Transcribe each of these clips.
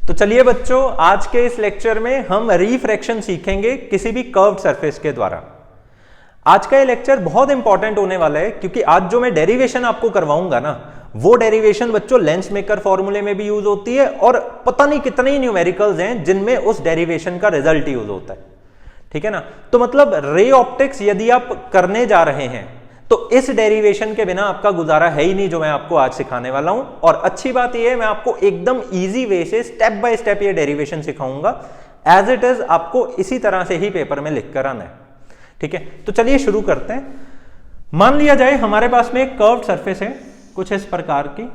तो चलिए बच्चों, आज के इस लेक्चर में हम रिफ्रैक्शन सीखेंगे किसी भी कर्व्ड सरफेस के द्वारा। आज का ये लेक्चर बहुत इंपॉर्टेंट होने वाला है क्योंकि आज जो मैं डेरिवेशन आपको करवाऊंगा ना, वो डेरिवेशन बच्चों लेंस मेकर फॉर्मूले में भी यूज होती है और पता नहीं कितने ही न्यूमेरिकल्स हैं जिनमें उस डेरिवेशन का रिजल्ट यूज होता है। ठीक है ना। तो मतलब रे ऑप्टिक्स यदि आप करने जा रहे हैं तो इस डेरिवेशन के बिना आपका गुजारा है ही नहीं, जो मैं आपको आज सिखाने वाला हूं। और अच्छी बात यह है, मैं आपको एकदम इजी वे से स्टेप बाय स्टेप ये डेरिवेशन सिखाऊंगा। एज इट इज आपको इसी तरह से ही पेपर में लिख कर आना है। ठीक है, तो चलिए शुरू करते हैं। मान लिया जाए हमारे पास में एक कर्व्ड सरफेस है कुछ इस प्रकार की।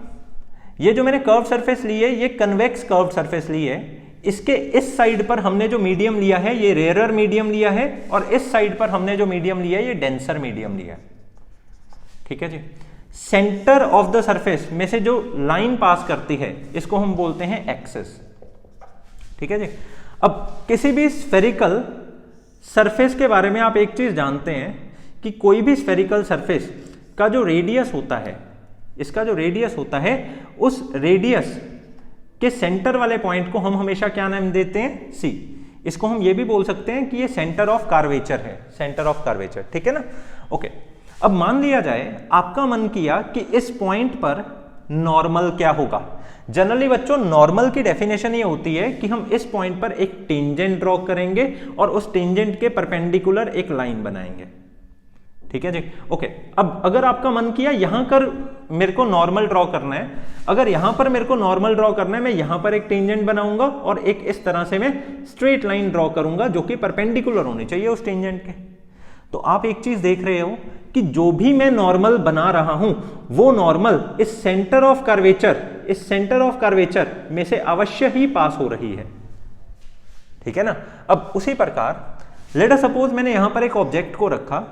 ये जो मैंने कर्व्ड सरफेस ली है, ये कन्वेक्स कर्व्ड सरफेस ली है। इसके इस साइड पर हमने जो मीडियम लिया है ये रेयर मीडियम लिया है, और इस साइड पर हमने जो मीडियम लिया है ये डेंसर मीडियम लिया है। ठीक है जी। सेंटर ऑफ द सरफेस में से जो लाइन पास करती है इसको हम बोलते हैं एक्सिस। ठीक है जी। अब किसी भी स्फेरिकल सरफेस के बारे में आप एक चीज जानते हैं कि कोई भी स्फेरिकल सरफेस का जो रेडियस होता है, इसका जो रेडियस होता है, उस रेडियस के सेंटर वाले पॉइंट को हम हमेशा क्या नाम देते हैं? सी। इसको हम ये भी बोल सकते हैं कि ये सेंटर ऑफ कर्वेचर है, सेंटर ऑफ कर्वेचर। ठीक है ना। ओके, अब मान लिया जाए आपका मन किया कि इस पॉइंट पर नॉर्मल क्या होगा। जनरली बच्चों नॉर्मल की डेफिनेशन ये होती है कि हम इस पॉइंट पर एक टेंजेंट ड्रॉ करेंगे और उस टेंजेंट के परपेंडिकुलर एक लाइन बनाएंगे। ठीक है जी। ओके, अब अगर आपका मन किया यहां पर मेरे को नॉर्मल ड्रॉ करना है, अगर यहां पर मेरे को नॉर्मल ड्रॉ करना है, मैं यहां पर एक टेंजेंट बनाऊंगा और एक इस तरह से मैं स्ट्रेट लाइन ड्रॉ करूंगा जो कि परपेंडिकुलर होनी चाहिए उस टेंजेंट के। तो आप एक चीज देख रहे हो कि जो भी मैं नॉर्मल बना रहा हूं वो नॉर्मल इस सेंटर ऑफ कर्वेचर में से अवश्य ही पास हो रही है। ठीक है ना। अब उसी प्रकार लेट अस सपोज मैंने यहां पर एक ऑब्जेक्ट को रखा।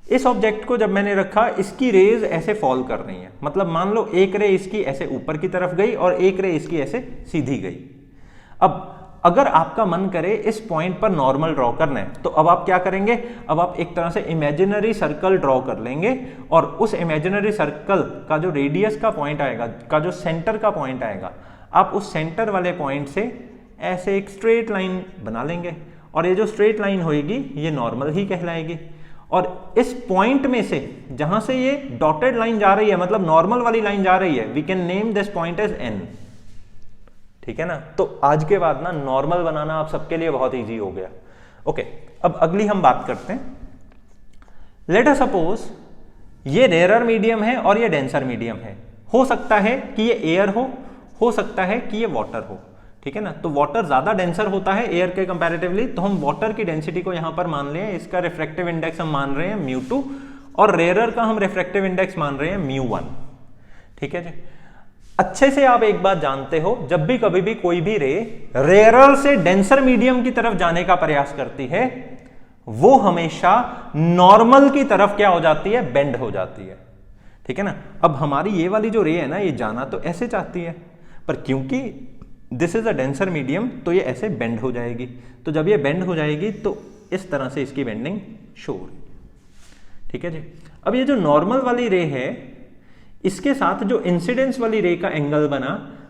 इस ऑब्जेक्ट को जब मैंने रखा, इसकी रेज ऐसे फॉल कर रही है। मतलब मान लो एक रे इसकी ऐसे ऊपर की तरफ गई और एक रे इसकी ऐसे सीधी गई। अब अगर आपका मन करे इस पॉइंट पर नॉर्मल ड्रॉ करना है तो अब आप क्या करेंगे? अब आप एक तरह से इमेजिनरी सर्कल ड्रॉ कर लेंगे और उस इमेजिनरी सर्कल का जो रेडियस का पॉइंट आएगा, का जो सेंटर का पॉइंट आएगा, आप उस सेंटर वाले पॉइंट से ऐसे एक स्ट्रेट लाइन बना लेंगे और ये जो स्ट्रेट लाइन होगी ये नॉर्मल ही कहलाएगी। और इस पॉइंट में से जहां से ये डॉटेड लाइन जा रही है, मतलब नॉर्मल वाली लाइन जा रही है, we can name this point as N. ठीक है ना। तो आज के बाद ना नॉर्मल बनाना आप सबके लिए बहुत इजी हो गया। ओके, अब अगली हम बात करते हैं। लेट अस सपोज ये रेयर मीडियम है और ये डेंसर मीडियम है। हो सकता है कि ये एयर हो सकता है कि ये वाटर हो। ठीक है ना। तो वाटर ज्यादा डेंसर होता है एयर के कंपैरेटिवली, तो हम वाटर की डेंसिटी को यहां पर मान लें, इसका रिफ्रैक्टिव इंडेक्स हम मान रहे हैं μ2 और रेयर का हम रिफ्रैक्टिव इंडेक्स मान रहे हैं μ1। ठीक है जी। अच्छे से आप एक बात जानते हो, जब भी कभी भी कोई भी रे रेयर से डेंसर मीडियम की तरफ जाने का प्रयास करती है वो हमेशा नॉर्मल की तरफ क्या हो जाती है? बेंड हो जाती है। ठीक है ना। अब हमारी ये वाली जो रे है ना, ये जाना तो ऐसे चाहती है, पर क्योंकि this is a denser medium तो ये ऐसे बेंड हो जाएगी। तो जब ये बेंड हो जाएगी तो इस तरह से इसकी बेंडिंग शो होगी। ठीक है जी। अब ये जो नॉर्मल वाली रे है, इसके साथ जो इंसिडेंस वाली रे का एंगल बना,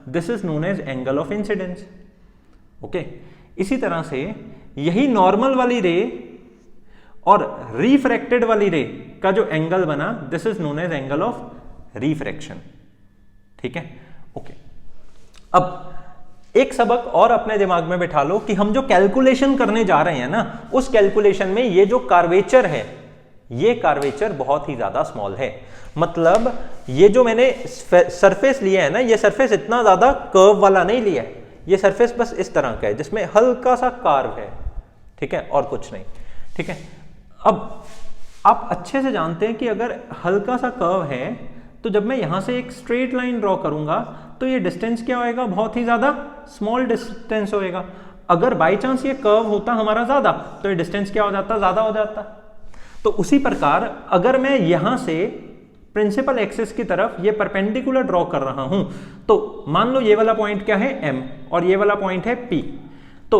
this is known as angle of incidence. Okay, इसी तरह से यही नॉर्मल वाली रे और रिफ्रैक्टेड वाली रे का जो एंगल बना, this is known as angle of refraction. ठीक है। ओके, अब एक सबक और अपने दिमाग में बिठा लो कि हम जो कैलकुलेशन करने जा रहे हैं ना, उस कैलकुलेशन में ये जो कर्वेचर है, ये कर्वेचर बहुत ही ज्यादा स्मॉल है। मतलब ये जो मैंने सरफेस लिया है ना, ये सरफेस इतना ज्यादा कर्व वाला नहीं लिया है। ये सरफेस बस इस तरह का है जिसमें हल्का सा कर्व है। ठीक है, और कुछ नहीं। ठीक है। अब आप अच्छे से जानते हैं कि अगर हल्का सा कर्व है तो जब मैं यहां से एक स्ट्रेट लाइन ड्रॉ करूंगा तो ये डिस्टेंस क्या होएगा? बहुत ही ज्यादा स्मॉल डिस्टेंस होएगा। अगर बाई चांस ये कर्व होता हमारा ज्यादा तो ये डिस्टेंस क्या हो जाता? ज्यादा हो जाता। तो उसी प्रकार अगर मैं यहां से प्रिंसिपल एक्सिस की तरफ ये परपेंडिकुलर ड्रॉ कर रहा हूं तो मान लो ये वाला पॉइंट क्या है? M, और ये वाला पॉइंट है P। तो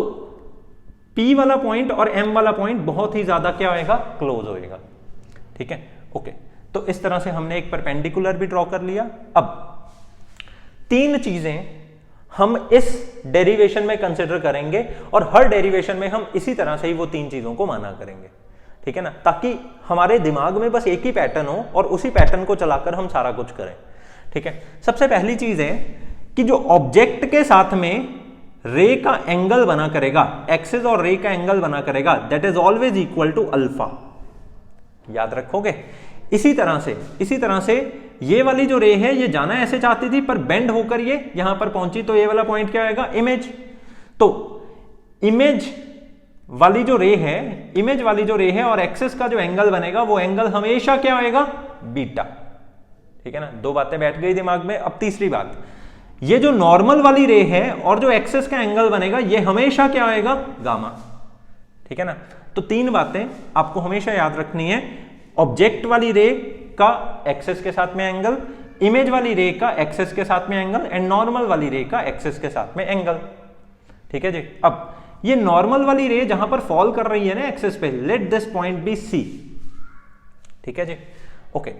P वाला पॉइंट और M वाला पॉइंट बहुत ही ज्यादा क्या होएगा? क्लोज होएगा। ठीक है। ओके, तो इस तरह से हमने एक परपेंडिकुलर भी ड्रॉ कर लिया। अब तीन चीजें हम इस डेरिवेशन में कंसिडर करेंगे और हर डेरिवेशन में हम इसी तरह से ही वो 3 चीजों को माना करेंगे, ठीक है ना, ताकि हमारे दिमाग में बस एक ही पैटर्न हो और उसी पैटर्न को चलाकर हम सारा कुछ करें, ठीक है। सबसे पहली चीज है कि जो ऑब्जेक्ट के साथ में रे का एंगल बना करेगा, एक्सिस और रे का एंगल बना करेगा, that is always equal to alpha. याद रखोगे। इसी तरह से ये वाली जो रे है ये जाना ऐसे चाहती थी पर बेंड होकर ये यहां पर पहुंची, तो ये वाला पॉइंट क्या आएगा, इमेज। तो इमेज वाली जो रे है और एक्सिस का जो एंगल बनेगा वो एंगल हमेशा क्या आएगा, बीटा, ठीक है ना। 2 बातें बैठ गई दिमाग में। अब तीसरी बात, ये जो नॉर्मल वाली रे है और जो एक्सिस का एंगल बनेगा ये हमेशा क्या आएगा, गामा, ठीक है ना। तो 3 बातें आपको हमेशा याद रखनी है, ऑब्जेक्ट वाली रे का एक्सिस के साथ में एंगल, इमेज वाली रे का एक्सिस के साथ में एंगल एंड नॉर्मल वाली रे का एक्सिस के साथ में एंगल, ठीक है जी। अब ये नॉर्मल वाली रे जहां पर फॉल कर रही है ना एक्सिस पे, let this point be C, ठीक है जी, ओके।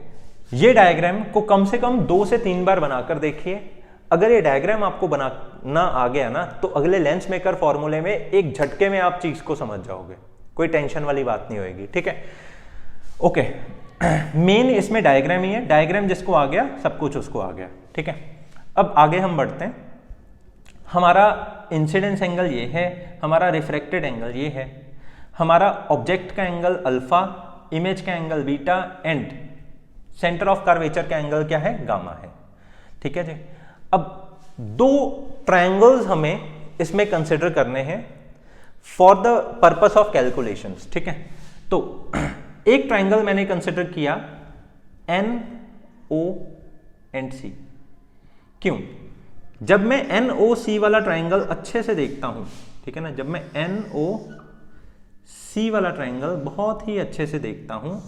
ये डायग्राम को कम से कम 2 से 3 बार बनाकर देखिए। अगर ये डायग्राम आपको बनाना आ गया ना तो अगले लेंस मेकर फॉर्मूले में एक झटके में आप चीज को समझ जाओगे, कोई टेंशन वाली बात नहीं होगी, ठीक है, ओके। मेन इसमें डायग्राम ही है, डायग्राम जिसको आ गया सब कुछ उसको आ गया, ठीक है। अब आगे हम बढ़ते हैं। हमारा इंसिडेंस एंगल ये है, हमारा रिफ्रैक्टेड एंगल ये है, हमारा ऑब्जेक्ट का एंगल अल्फा, इमेज का angle beta and centre of curvature का एंगल क्या है, गामा है, ठीक है जी। अब 2 ट्रायंगल्स हमें इसमें कंसिडर करने हैं for the purpose of calculations, ठीक है। तो एक ट्रायंगल मैंने कंसिडर किया NO एंड C। क्यों? जब मैं NOC वाला ट्रायंगल अच्छे से देखता हूं, ठीक है ना, जब मैं NOC वाला ट्रायंगल बहुत ही अच्छे से देखता हूं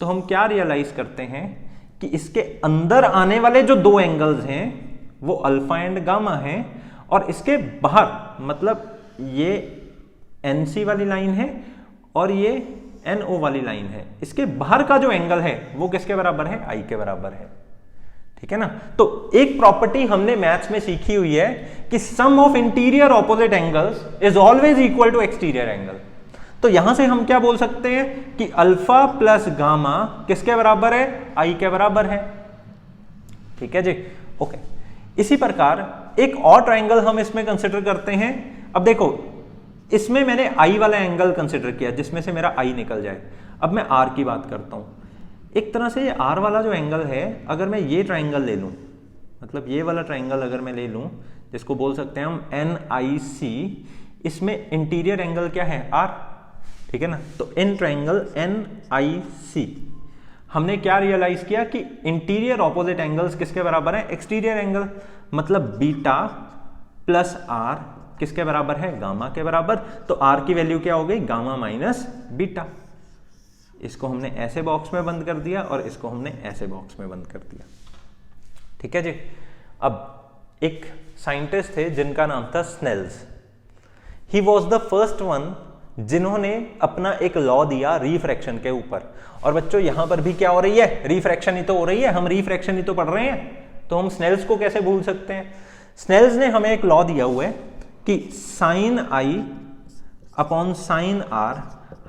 तो हम क्या रियलाइज करते हैं कि इसके अंदर आने वाले जो 2 एंगल्स हैं वो अल्फा एंड गामा हैं और इसके बाहर, मतलब ये NC वाली लाइन है और ये NO वाली लाइन है, इसके बाहर का जो एंगल है वो किसके बराबर है, I के बराबर है, ठीक है ना। तो एक प्रॉपर्टी हमने मैथ्स में सीखी हुई है कि sum of interior opposite angles is always equal to exterior angle. तो यहां से हम क्या बोल सकते हैं कि अल्फा प्लस गामा किसके बराबर है, I के बराबर है, ठीक है जी, ओके। इसी प्रकार एक और ट्रायंगल हम इसमें कंसिडर करते हैं। अब देखो इसमें मैंने I वाला एंगल कंसिडर किया जिसमें से मेरा I निकल जाए। अब मैं R की बात करता हूं। एक तरह से ये R वाला जो एंगल है, अगर मैं ये ट्रायंगल ले लूं, मतलब ये वाला ट्रायंगल अगर मैं ले लूं जिसको बोल सकते हैं हम NIC, इसमें इंटीरियर एंगल क्या है, R, ठीक है ना। तो इन ट्रायंगल NIC हमने क्या रियलाइज किया कि इंटीरियर ऑपोजिट एंगल्स किसके बराबर है, एक्सटीरियर एंगल, मतलब बीटा प्लस R किसके बराबर है, गामा के बराबर। तो R की वैल्यू क्या हो गई, गामा माइनस बीटा। इसको हमने ऐसे बॉक्स में बंद कर दिया और इसको हमने ऐसे बॉक्स में बंद कर दिया, ठीक है जी। अब एक साइंटिस्ट थे जिनका नाम था Snell's. He was the first one जिन्होंने अपना एक लॉ दिया रिफ्रैक्शन के ऊपर। और बच्चों यहां पर भी क्या हो रही है, रिफ्रैक्शन ही तो हो रही है, हम रिफ्रैक्शन ही तो पढ़ रहे हैं, तो हम स्नेल्स को कैसे भूल सकते हैं। स्नेल्स ने हमें एक लॉ दिया हुआ है कि sine I upon sine R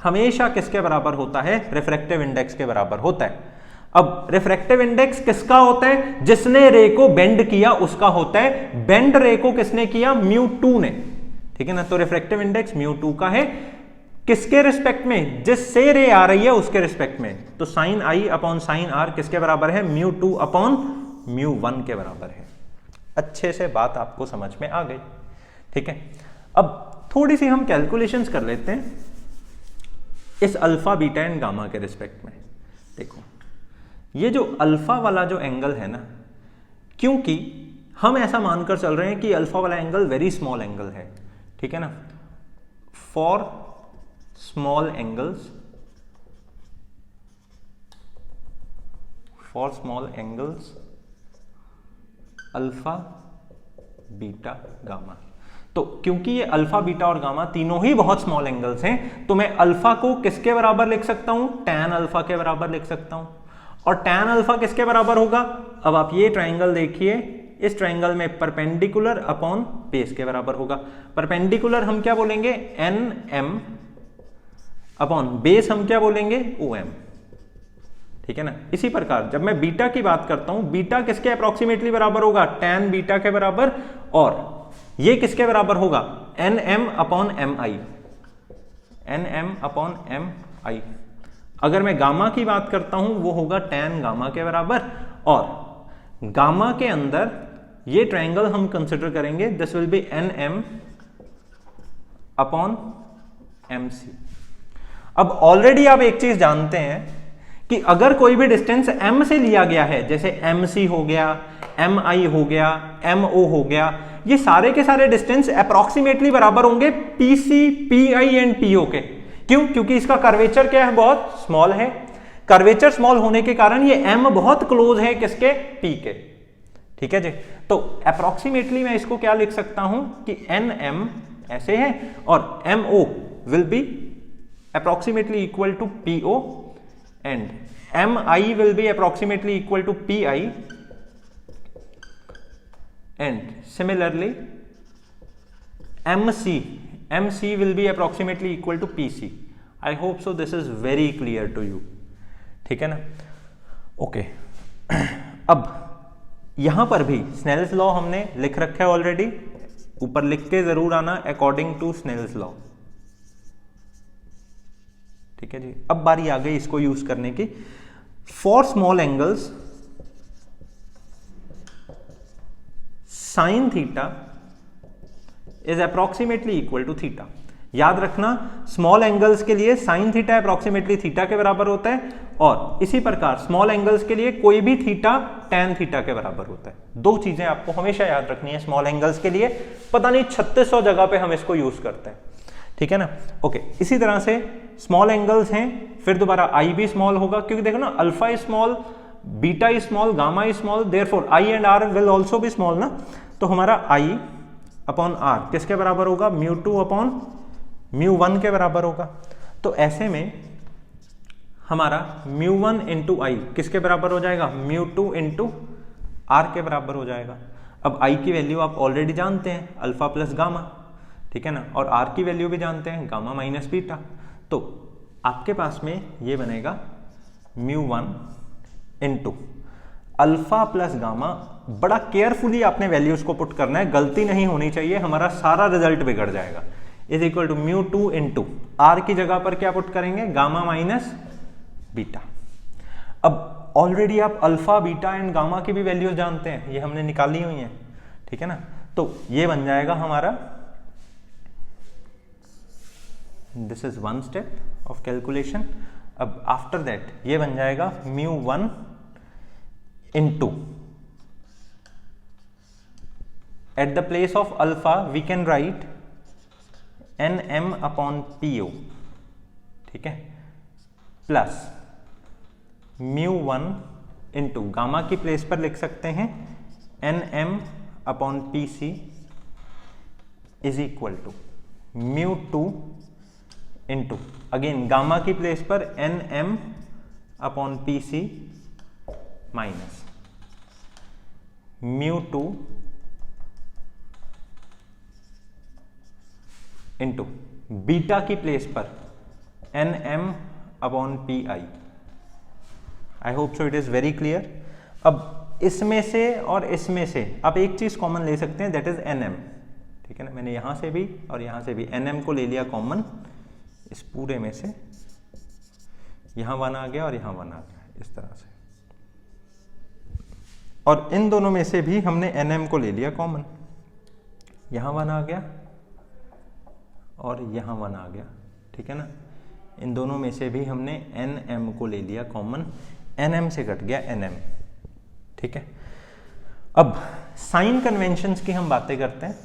हमेशा किसके बराबर होता है, रिफ्रैक्टिव इंडेक्स के बराबर होता है। अब रिफ्रैक्टिव इंडेक्स किसका होता है, जिसने रे को बेंड किया उसका होता है। बेंड रे को किसने किया, μ2 ने, ठीक है ना। तो रिफ्रैक्टिव इंडेक्स μ2 का है, किसके रिस्पेक्ट में, जिससे रे आ रही है उसके रिस्पेक्ट में। तो sine I upon sine R किसके बराबर है, μ2 अपॉन μ1 के बराबर है। अच्छे से बात आपको समझ में आ गई, ठीक है। अब थोड़ी सी हम कैलकुलेशंस कर लेते हैं इस अल्फा बीटा एंड गामा के रिस्पेक्ट में। देखो ये जो अल्फा वाला जो एंगल है ना, क्योंकि हम ऐसा मानकर चल रहे हैं कि अल्फा वाला एंगल वेरी स्मॉल एंगल है, ठीक है ना। For small angles alpha beta gamma. तो क्योंकि ये अल्फा बीटा और गामा तीनों ही बहुत स्मॉल एंगल्स हैं, तो मैं अल्फा को किसके बराबर लिख सकता हूं, tan अल्फा के बराबर लिख सकता हूं। और tan अल्फा किसके बराबर होगा, अब आप ये ट्रायंगल देखिए, इस ट्रायंगल में परपेंडिकुलर अपॉन बेस के बराबर होगा। परपेंडिकुलर हम क्या बोलेंगे, एन एम, अपॉन बेस हम क्या बोलेंगे, ओ एम। ठीक है ना। इसी प्रकार जब मैं बीटा की बात करता हूं, बीटा किसके अप्रोक्सीमेटली बराबर होगा, tan बीटा के बराबर, और ये किसके बराबर होगा, एन एम अपॉन एम आई, एन एम अपॉन एम आई। अगर मैं गामा की बात करता हूं वो होगा tan गामा के बराबर, और गामा के अंदर ये ट्रायंगल हम कंसिडर करेंगे, this will be N M upon M C. अब ऑलरेडी आप एक चीज जानते हैं कि अगर कोई भी डिस्टेंस m से लिया गया है, जैसे mc हो गया, mi हो गया, mo हो गया, ये सारे के सारे डिस्टेंस अप्रोक्सीमेटली बराबर होंगे pc, pi एंड po के। क्यों? क्योंकि इसका कर्वेचर क्या है, बहुत स्मॉल है। कर्वेचर स्मॉल होने के कारण ये m बहुत क्लोज है किसके, p के। ठीक है जी। तो अप्रोक्सीमेटली मैं इसको क्या लिख सकता हूं कि nm ऐसे है और mo will be approximately equal to PO and MI will be approximately equal to PI and similarly MC will be approximately equal to PC. I hope so this is very clear to you. ठीक है ना। Okay अब यहां पर भी Snell's law हमने लिख रखा है ऑलरेडी, ऊपर लिख के जरूर आना, अकॉर्डिंग टू स्नेल्स लॉ। ठीक है जी। अब बारी आ गई इसको यूज करने की। For small angles sine theta is approximately equal to theta. याद रखना, स्मॉल एंगल्स के लिए साइन थीटा अप्रोक्सीमेटली थीटा के बराबर होता है, और इसी प्रकार स्मॉल एंगल्स के लिए कोई भी थीटा tan थीटा के बराबर होता है। दो चीजें आपको हमेशा याद रखनी है स्मॉल एंगल्स के लिए, पता नहीं 3600 जगह पे हम इसको यूज करते हैं। ठीक है ना। ओके, इसी तरह से स्मॉल एंगल्स हैं, फिर दोबारा आई भी स्मॉल होगा, क्योंकि देखो ना, alpha is small, beta is small, gamma is small, therefore I and R will also be small ना। तो हमारा आई अपॉन आर किसके बराबर होगा, mu two upon mu one के बराबर होगा। तो ऐसे में हमारा म्यू वन इंटू आई किसके बराबर हो जाएगा, म्यू टू इंटू आर के बराबर हो जाएगा। अब आई की वैल्यू आप ऑलरेडी जानते हैं, अल्फा प्लस गामा। ठीक है ना। और आर की वैल्यू भी जानते हैं, गामा माइनस बीटा। तो आपके पास में ये बनेगा mu one into alpha plus gamma. बड़ा केयरफुली आपने वैल्यूज को पुट करना है, गलती नहीं होनी चाहिए, हमारा सारा रिजल्ट बिगड़ जाएगा। Is equal to mu two into R की जगह पर क्या पुट करेंगे, गामा माइनस बीटा। अब ऑलरेडी आप अल्फा, बीटा एंड गामा की भी वैल्यूज जानते हैं, ये हमने निकाली हुई हैं। ठीक है ना। तो ये बन जाएगा हमारा, this is one step of calculation. अब आफ्टर दैट ये बन जाएगा mu one into, at the place of alpha we can write N M upon P O. ठीक है, plus mu one into gamma की प्लेस पर लिख सकते हैं N M upon P C is equal to mu two into again gamma की place पर N M upon P C minus mu two into beta की प्लेस पर N M upon P I. I hope so it is very clear. अब इसमें से और इसमें से आप एक चीज कॉमन ले सकते हैं, दैट इज एन एम। ठीक है ना। मैंने यहां से भी और यहां से भी एन एम को ले लिया कॉमन, इस पूरे में से यहां वन आ गया और यहां वन आ गया, इस तरह से। और इन दोनों में से भी हमने एन एम को ले लिया कॉमन, यहां वन आ गया और यहां वन आ गया। ठीक है ना। इन दोनों में से भी हमने एन एम को ले लिया कॉमन, एन एम से कट गया एन एम। ठीक है। अब साइन कन्वेंशंस की हम बातें करते हैं,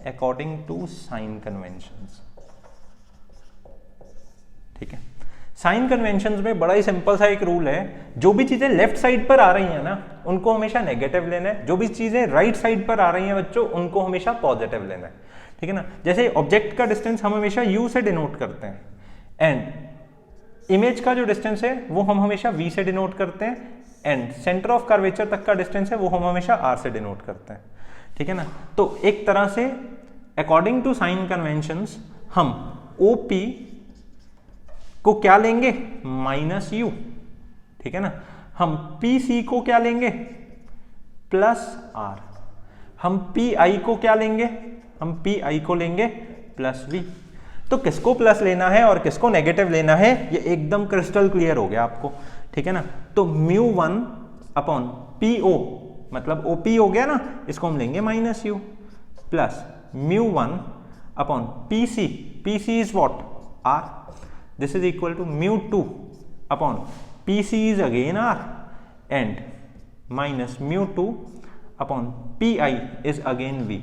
अकॉर्डिंग टू साइन कन्वेंशंस। ठीक है। साइन कन्वेंशंस में बड़ा ही सिंपल सा एक रूल है, जो भी चीजें लेफ्ट साइड पर आ रही हैं ना उनको हमेशा नेगेटिव लेना है, जो भी चीजें राइट साइड पर आ रही हैं बच्चों उनको हमेशा पॉजिटिव लेना है। ठीक है ना। जैसे ऑब्जेक्ट का डिस्टेंस हम हमेशा u से डिनोट करते हैं, एंड इमेज का जो डिस्टेंस है वो हम हमेशा v से डिनोट करते हैं, एंड सेंटर ऑफ कर्वेचर तक का डिस्टेंस है वो हम हमेशा r से डिनोट करते हैं, ठीक है ना। तो एक तरह से अकॉर्डिंग टू साइन कन्वेंशंस हम OP को क्या लेंगे, माइनस u, ठीक है ना। हम PC को क्या लेंगे, प्लस r। हम PI को क्या लेंगे, हम PI को लेंगे प्लस V। तो किसको प्लस लेना है और किसको नेगेटिव लेना है ये एकदम क्रिस्टल क्लियर हो गया आपको, ठीक है ना। तो μ1 अपॉन PO मतलब OP हो गया ना, इसको हम लेंगे minus u, plus μ1 upon PC is what, r, this is equal to μ2 upon PC is again r and minus μ2 upon PI is again V।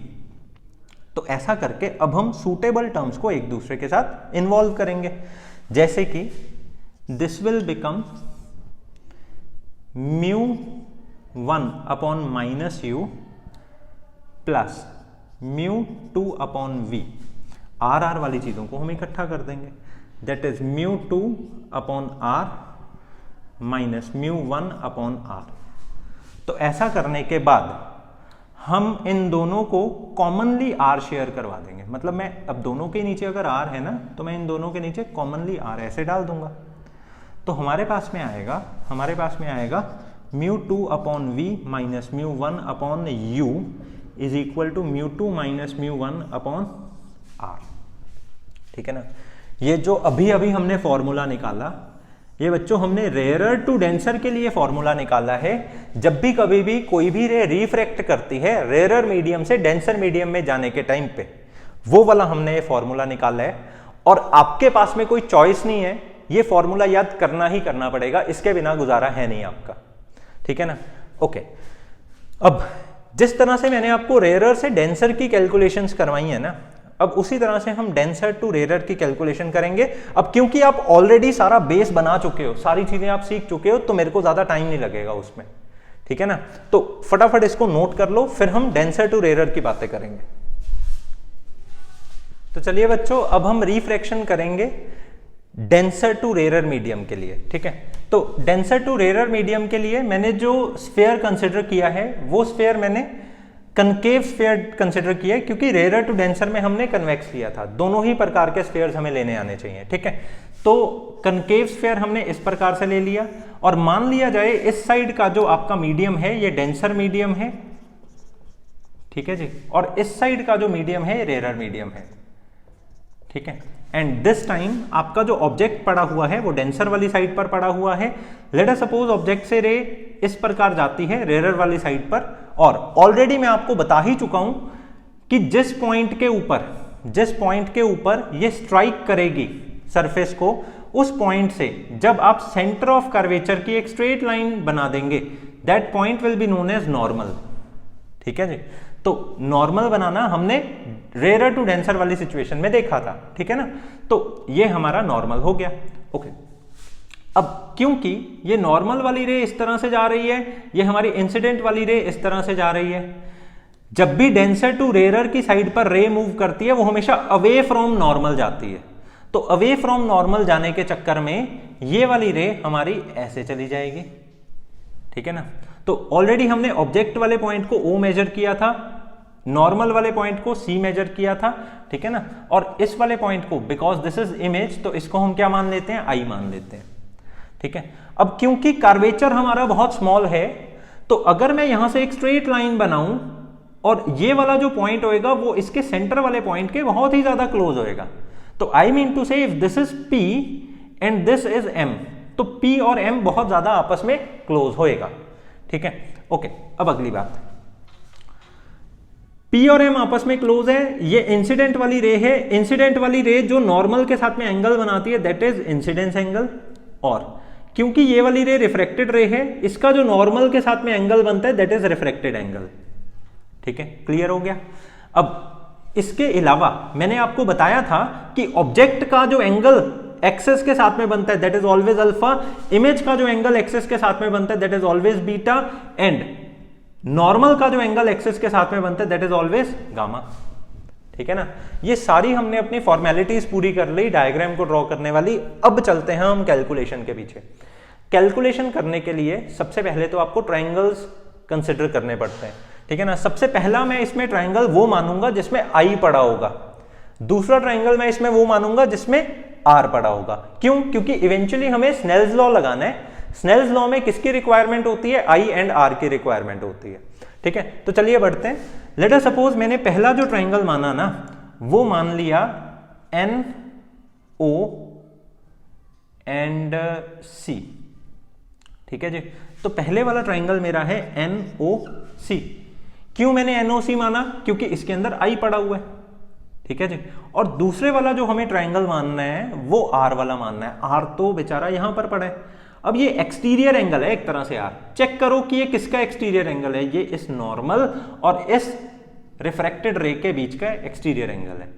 तो ऐसा करके अब हम सूटेबल टर्म्स को एक दूसरे के साथ इन्वॉल्व करेंगे, जैसे कि this will become μ1 upon minus u plus μ2 upon v। r वाली चीजों को हम इकट्ठा कर देंगे, दैट इज μ2 अपॉन r माइनस μ1 अपॉन r। तो ऐसा करने के बाद हम इन दोनों को कॉमनली r शेयर करवा देंगे, मतलब मैं अब दोनों के नीचे अगर r है ना तो मैं इन दोनों के नीचे कॉमनली r ऐसे डाल दूंगा। तो हमारे पास में आएगा μ2 upon v minus μ1 upon u is equal to μ2 minus μ1 upon r, ठीक है ना। ये जो अभी हमने फॉर्मूला निकाला, ये बच्चों हमने रेयरर टू डेंसर के लिए फॉर्मूला निकाला है। जब भी कभी भी कोई भी रे रिफ्रैक्ट करती है रेयरर मीडियम से डेंसर मीडियम में जाने के टाइम पे, वो वाला हमने ये फॉर्मूला निकाला है। और आपके पास में कोई चॉइस नहीं है, ये फॉर्मूला याद करना ही करना पड़ेगा, इसके बिना गुजारा है नहीं आपका, ठीक है ना। ओके, अब जिस तरह से मैंने आपको रेयरर से डेंसर की कैलकुलेशंस करवाई है ना, अब उसी तरह से हम डेंसर टू रेयरर की कैलकुलेशन करेंगे। अब क्योंकि आप ऑलरेडी सारा बेस बना चुके हो, सारी चीजें आप सीख चुके हो, तो मेरे को ज्यादा टाइम नहीं लगेगा उसमें, ठीक है ना। तो फटाफट इसको नोट कर लो, फिर हम डेंसर टू रेयरर की बातें करेंगे। तो चलिए बच्चों, अब हम रिफ्रैक्शन करेंगे डेंसर टू रेयरर मीडियम के लिए, ठीक है। तो डेंसर टू रेयरर मीडियम के लिए मैंने जो स्फीयर कंसिडर किया है वो स्फीयर मैंने कनकेव स्फीयर कंसिडर किया है, क्योंकि रेयरर टू डेंसर में हमने कन्वेक्स लिया था। दोनों ही प्रकार के स्फीयर्स हमें लेने आने चाहिए, ठीक है। तो कनकेव स्फीयर हमने इस प्रकार से ले लिया, और मान लिया जाए इस साइड का जो आपका मीडियम है ये डेंसर मीडियम है, ठीक है जी, और इस साइड का जो मीडियम है ये रेयरर मीडियम है, ठीक है। एंड दिस टाइम आपका जो ऑब्जेक्ट पड़ा हुआ है वो डेंसर वाली साइड पर पड़ा हुआ है। लेट अस सपोज ऑब्जेक्ट से रे इस प्रकार जाती है रेयरर वाली साइड पर, और ऑलरेडी मैं आपको बता ही चुका हूं कि जिस पॉइंट के ऊपर ये स्ट्राइक करेगी सरफेस को, उस पॉइंट से जब आप सेंटर ऑफ कर्वेचर की एक स्ट्रेट लाइन बना देंगे, that point will be known as normal, ठीक है जी। तो नॉर्मल बनाना हमने रेयरर टू डेंसर वाली सिचुएशन में देखा था, ठीक है ना। तो ये हमारा नॉर्मल हो गया, ओके। अब क्योंकि ये नॉर्मल वाली रे इस तरह से जा रही है, ये हमारी इंसिडेंट वाली रे इस तरह से जा रही है, जब भी डेंसर टू रेयरर की साइड पर रे मूव करती है वो हमेशा अवे फ्रॉम नॉर्मल जाती है। तो अवे फ्रॉम नॉर्मल जाने के चक्कर में ये वाली रे हमारी ऐसे चली जाएगी, ठीक है ना। तो ऑलरेडी हमने ऑब्जेक्ट वाले पॉइंट को O मेजर किया था, नॉर्मल वाले पॉइंट को C मेजर किया था, ठीक है ना। और इस वाले पॉइंट को, बिकॉज दिस इज इमेज, तो इसको हम क्या मान लेते हैं, I मान लेते हैं, ठीक है। अब क्योंकि कर्वेचर हमारा बहुत स्मॉल है, तो अगर मैं यहां से एक स्ट्रेट लाइन बनाऊं और ये वाला जो पॉइंट होएगा वो इसके सेंटर वाले पॉइंट के बहुत ही ज्यादा क्लोज होएगा, तो आई मीन टू से if this is P and this is M, तो P और M बहुत ज्यादा आपस में क्लोज होएगा, ठीक है, ओके। अब अगली बात, P और M आपस में क्लोज है, ये इंसिडेंट वाली रे है, इंसिडेंट वाली रे जो नॉर्मल के साथ में एंगल बनाती है दैट इज इंसिडेंस एंगल, और क्योंकि ये वाली रे रिफ्रैक्टेड रे है, इसका जो नॉर्मल के साथ में एंगल बनता है दैट इज रिफ्रैक्टेड एंगल, ठीक है, क्लियर हो गया। अब इसके अलावा मैंने आपको बताया था कि ऑब्जेक्ट का जो एंगल एक्सेस के साथ में बनता है that is always alpha, image का जो एंगल एक्सेस के साथ में बनता है that is always beta, and normal का जो एंगल एक्सेस के साथ में बनता है दैट इज ऑलवेज गामा, ठीक है ना। ये सारी हमने अपनी फॉर्मेलिटीज पूरी कर ली डायग्राम को ड्रॉ करने वाली। अब चलते हैं हम कैलकुलेशन के पीछे। कैलकुलेशन करने के लिए सबसे पहले तो आपको ट्राइंगल्स कंसिडर करने पड़ते हैं, ठीक है ना। सबसे पहला मैं इसमें ट्राइंगल वो मानूंगा जिसमें आई पड़ा होगा, दूसरा ट्राइंगल मैं इसमें वो मानूंगा जिसमें आर पड़ा होगा। क्यों? क्योंकि इवेंचुअली हमें स्नेल्स लॉ लगाना है। स्नेल्स लॉ में किसकी रिक्वायरमेंट होती है? आई एंड आर की रिक्वायरमेंट होती है, ठीक है। तो चलिए बढ़ते हैं। लेट अस सपोज मैंने पहला जो ट्राइंगल माना ना वो मान लिया एन ओ एंड सी, ठीक है जी। तो पहले वाला ट्राइंगल मेरा है एन ओ सी। क्यों मैंने एन ओ सी माना? क्योंकि इसके अंदर आई पड़ा हुआ है, ठीक है जी। और दूसरे वाला जो हमें ट्राइंगल मानना है वो आर वाला मानना है। आर तो बेचारा यहां पर पड़ा है। अब ये एक्सटीरियर एंगल है एक तरह से आर। चेक करो कि ये किसका एक्सटीरियर एंगल है। ये इस नॉर्मल और इस रिफ्रैक्टेड रे के बीच का एक्सटीरियर एंगल है।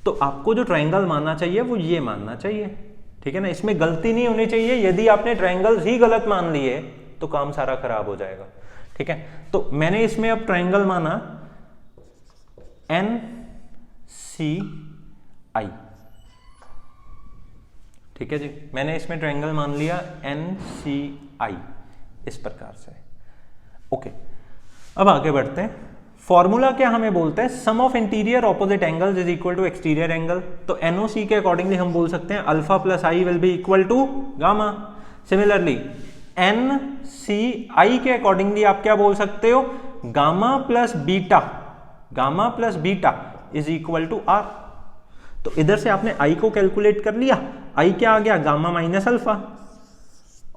तो आपको जो ट्राइंगल मानना चाहिए वो ये मानना चाहिए, ठीक है ना। इसमें गलती नहीं होनी चाहिए। यदि आपने ट्राइंगल्स ही गलत मान लिए तो काम सारा खराब हो जाएगा, ठीक है। तो मैंने इसमें अब ट्राइंगल माना एन सी आई, ठीक है जी। मैंने इसमें ट्राइंगल मान लिया एन सी आई इस प्रकार से, ओके। अब आगे बढ़ते हैं। फॉर्मूला क्या हमें बोलते हैं? Sum of interior opposite angles is equal to exterior angle. तो एनओसी के अकॉर्डिंगली हम बोल सकते हैं alpha plus I will be equal to gamma. Similarly N C I के अकॉर्डिंगली आप क्या बोल सकते हो? Gamma plus beta, gamma plus beta is equal to R. तो इधर से आपने आई को कैलकुलेट कर लिया, आई क्या आ गया? Gamma minus alpha.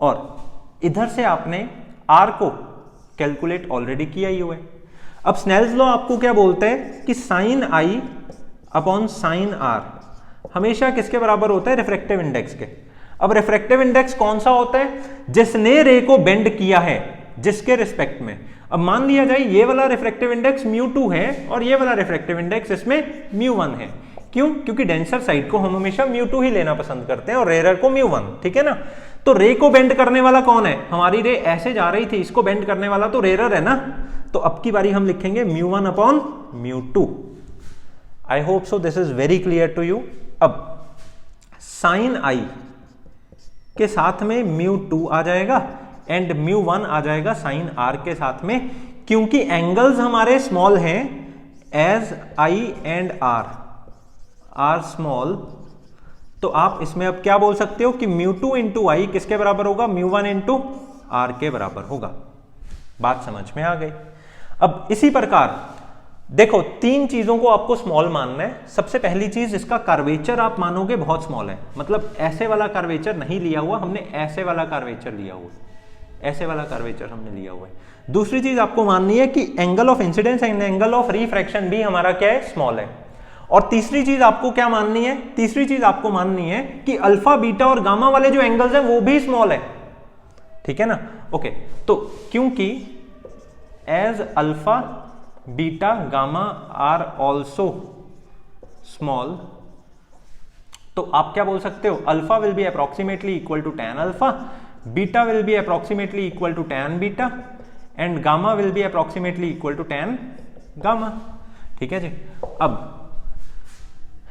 और इधर से आपने आर को कैलकुलेट ऑलरेडी किया ही हुआ है। अब स्नेल्स लॉ आपको क्या बोलते हैं कि sine I upon sine R हमेशा किसके बराबर होता है? रिफ्रैक्टिव इंडेक्स के। अब रिफ्रैक्टिव इंडेक्स कौन सा होता है? जिसने रे को बेंड किया है, जिसके रिस्पेक्ट में। अब मान लिया जाए ये वाला रिफ्रैक्टिव इंडेक्स μ2 है और ये वाला रिफ्रैक्टिव इंडेक्स इसमें μ1 है। क्यों? क्योंकि डेंसर साइड को हम हमेशा μ2 ही लेना पसंद करते हैं और रेयर को μ1, ठीक है ना। तो रे को बेंड करने वाला कौन है? हमारी रे ऐसे जा रही थी, इसको बेंड करने वाला तो रेयर है ना। तो अब की बारी हम लिखेंगे μ1 upon μ2। I hope so this is very clear to you. अब साइन आई के साथ में μ2 आ जाएगा एंड μ1 आ जाएगा साइन आर के साथ में, क्योंकि एंगल्स हमारे स्मॉल हैं। As I and R small, तो आप इसमें अब क्या बोल सकते हो कि μ2 इंटू आई किसके बराबर होगा? μ1 इंटू आर के बराबर होगा। बात समझ में आ गई। अब इसी प्रकार देखो, तीन चीजों को आपको स्मॉल मानना है। सबसे पहली चीज, इसका कर्वेचर आप मानोगे बहुत स्मॉल है, मतलब ऐसे वाला कर्वेचर नहीं लिया हुआ हमने, ऐसे वाला कर्वेचर लिया हुआ, ऐसे वाला कर्वेचर हमने लिया हुआ है। दूसरी चीज आपको माननी है कि angle of incidence and angle of refraction भी हमारा क्या है? स्मॉल है। और तीसरी चीज आपको क्या माननी है? तीसरी चीज आपको माननी है कि अल्फा बीटा और गामा वाले जो एंगल्स हैं वो भी स्मॉल है, ठीक है ना। ओके, तो क्योंकि as alpha beta gamma are also small, तो आप क्या बोल सकते हो? Alpha will be approximately equal to tan alpha, beta will be approximately equal to tan beta and gamma will be approximately equal to tan gamma, ठीक है जी। अब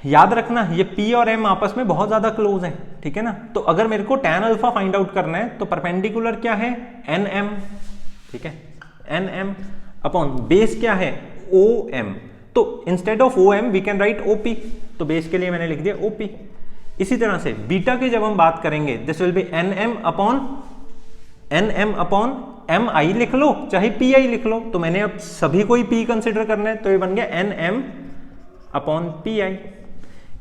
याद रखना ये P और M आपस में बहुत ज्यादा क्लोज हैं, ठीक है ना। तो अगर मेरे को tan अल्फा फाइंड आउट करना है तो परपेंडिकुलर क्या है? NM, ठीक है, NM अपॉन बेस क्या है? OM। तो instead of OM we can write OP, तो बेस के लिए मैंने लिख दिया OP। इसी तरह से बीटा की जब हम बात करेंगे, this will B NM upon MI लिख लो, चाहे PI लिख लो। तो मैंने अब सभी को ही P कंसिडर करना है, तो ये बन गया NM अपॉन PI।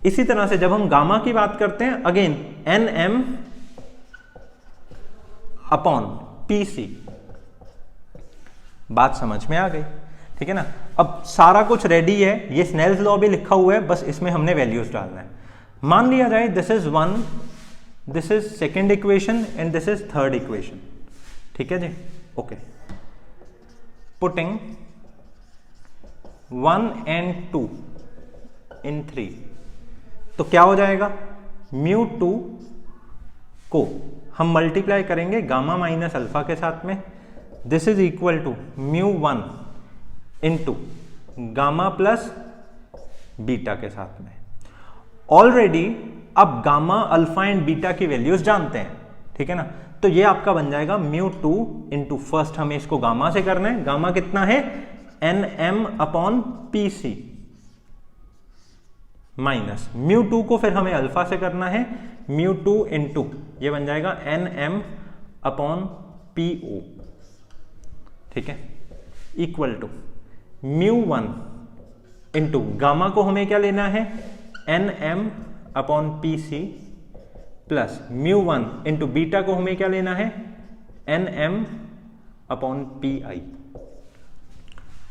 इसी तरह से जब हम गामा की बात करते हैं, अगेन NM अपॉन PC। बात समझ में आ गई, ठीक है ना। अब सारा कुछ रेडी है, ये स्नेल्स लॉ भी लिखा हुआ है, बस इसमें हमने वैल्यूज डालना है। मान लिया जाए this is 1, this is second equation and this is third equation, ठीक है जी। ओके, पुटिंग 1 and 2 in 3, तो क्या हो जाएगा? μ2 को हम मल्टीप्लाई करेंगे गामा माइनस अल्फा के साथ में, this is equal to μ1 into gamma plus beta के साथ में। ऑलरेडी अब गामा अल्फा एंड बीटा की वैल्यूज जानते हैं, ठीक है ना। तो ये आपका बन जाएगा μ2 इंटू, फर्स्ट हमें इसको गामा से करना है, गामा कितना है nm/pc माइनस μ2 को फिर हमें अल्फा से करना है, μ2 इंटू ये बन जाएगा nm/po, ठीक है, इक्वल टू μ1 इंटू गामा को हमें क्या लेना है nm/pc प्लस μ1 इंटू बीटा को हमें क्या लेना है nm/pi,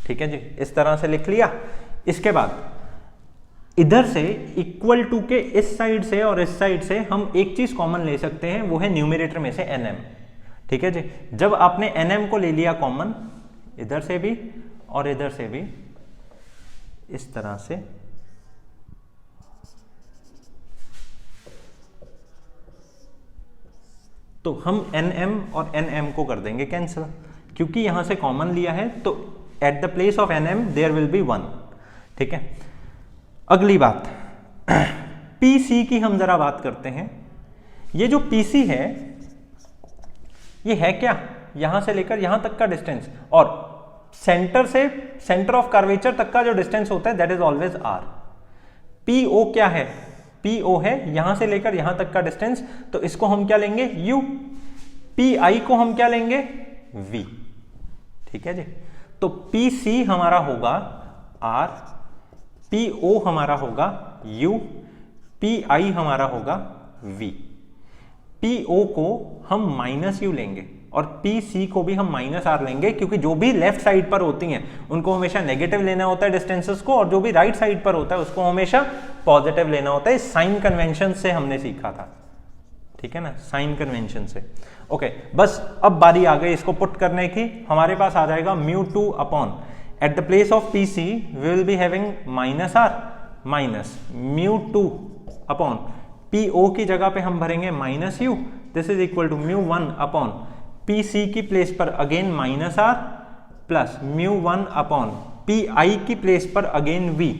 ठीक है जी। इस तरह से लिख लिया। इसके बाद इधर से इक्वल टू के इस साइड से और इस साइड से हम एक चीज कॉमन ले सकते हैं, वो है न्यूमरेटर में से nm, ठीक है जी। जब आपने nm को ले लिया कॉमन, इधर से भी और इधर से भी, इस तरह से, तो हम nm और nm को कर देंगे कैंसिल, क्योंकि यहां से कॉमन लिया है, तो at the place of nm there will be 1, ठीक है। अगली बात pc की हम जरा बात करते हैं। ये जो pc है, ये है क्या, यहां से लेकर यहां तक का डिस्टेंस, और सेंटर से सेंटर ऑफ कर्वेचर तक का जो डिस्टेंस होता है that is always r। po क्या है, po है यहां से लेकर यहां तक का डिस्टेंस, तो इसको हम क्या लेंगे u, pi को हम क्या लेंगे v, ठीक है जी। तो pc हमारा होगा r, po हमारा होगा u, pi हमारा होगा v। po को हम माइनस u लेंगे और pc को भी हम माइनस r लेंगे, क्योंकि जो भी लेफ्ट साइड पर होती हैं उनको हमेशा नेगेटिव लेना होता है डिस्टेंसेस को, और जो भी राइट साइड पर होता है उसको हमेशा पॉजिटिव लेना होता है। साइन कन्वेंशन से हमने सीखा था, ठीक है ना, साइन कन्वेंशन से। ओके, बस अब बारी आ गई इसको पुट करने की। हमारे पास आ जाएगा μ2 upon, at the place of pc we will be having minus r minus μ2 upon po की जगह पे हम भरेंगे minus u, this is equal to μ1 upon pc की प्लेस पर again minus r plus μ1 upon pi की प्लेस पर again v।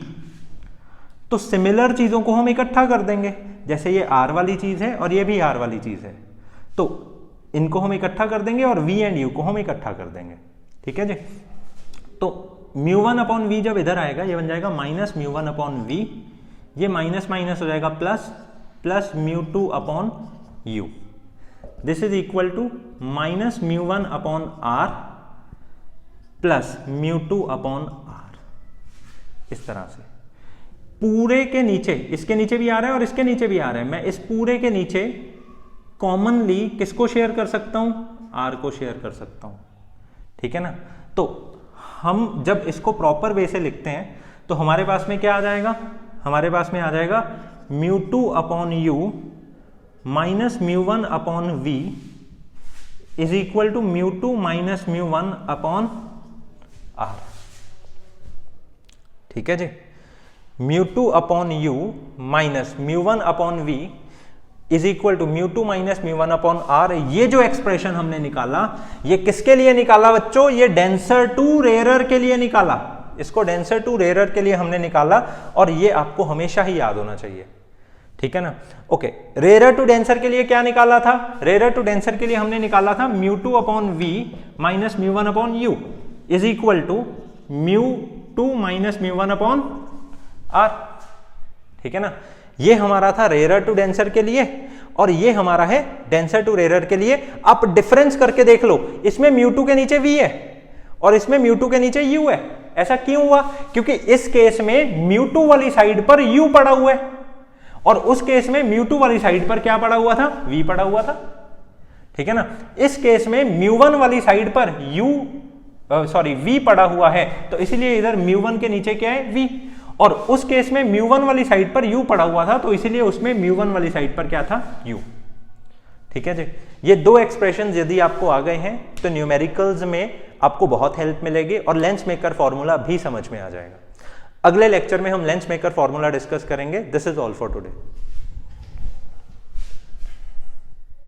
तो सिमिलर चीजों को हम इकट्ठा कर देंगे, जैसे ये r वाली चीज है और ये भी r वाली चीज है, तो इनको हम इकट्ठा कर देंगे और v एंड u को हम इकट्ठा कर देंगे, ठीक है जी। तो μ1 अपॉन v जब इधर आएगा ये बन जाएगा माइनस μ1 अपॉन v, ये माइनस माइनस हो जाएगा plus, plus μ2 upon u, this is equal to minus μ1 upon r plus μ2 upon r। इस तरह से पूरे के नीचे, इसके नीचे भी आ रहा है और इसके नीचे भी आ रहा है, मैं इस पूरे के नीचे कॉमनली किसको शेयर कर सकता हूं, r को शेयर कर सकता हूं, ठीक है ना। तो हम जब इसको प्रॉपर वे से लिखते हैं तो हमारे पास में क्या आ जाएगा, हमारे पास में आ जाएगा μ2 upon u minus μ1 upon v is equal to μ2 minus μ1 upon r, ठीक है जी। μ2 upon u minus μ1 upon v is equal to μ2 minus μ1 upon r। ये जो एक्सप्रेशन हमने निकाला, ये किसके लिए निकाला बच्चों, ये डेंसर टू रेयरर के लिए निकाला, इसको डेंसर टू रेयरर के लिए हमने निकाला, और ये आपको हमेशा ही याद होना चाहिए, ठीक है ना। ओके, रेयरर टू डेंसर के लिए क्या निकाला था, रेयरर टू डेंसर के लिए हमने निकाला था μ2 upon v minus μ1 upon u is equal to μ2 minus μ1 upon r, ठीक है ना। ये हमारा था रेयरर टू डेंसर के लिए, और ये हमारा है डेंसर टू रेयरर के लिए। आप डिफरेंस करके देख लो, इसमें μ2 के नीचे v है और इसमें μ2 के नीचे u है। ऐसा क्यों हुआ, क्योंकि इस केस में μ2 वाली साइड पर u पड़ा हुआ है और उस केस में μ2 वाली साइड पर क्या पड़ा हुआ था, v पड़ा हुआ था, ठीक है ना। इस केस में μ1 वाली साइड पर v पड़ा हुआ है, तो इसीलिए इधर μ1 के नीचे क्या है, v, और उस केस में μ1 वाली साइड पर u पड़ा हुआ था, तो इसीलिए उसमें μ1 वाली साइड पर क्या था, u, ठीक है जी। ये दो एक्सप्रेशन यदि आपको आ गए हैं तो न्यूमेरिकल्स में आपको बहुत हेल्प मिलेगी और लेंस मेकर फॉर्मूला भी समझ में आ जाएगा। अगले लेक्चर में हम लेंस मेकर फॉर्मूला डिस्कस करेंगे। This is all for today.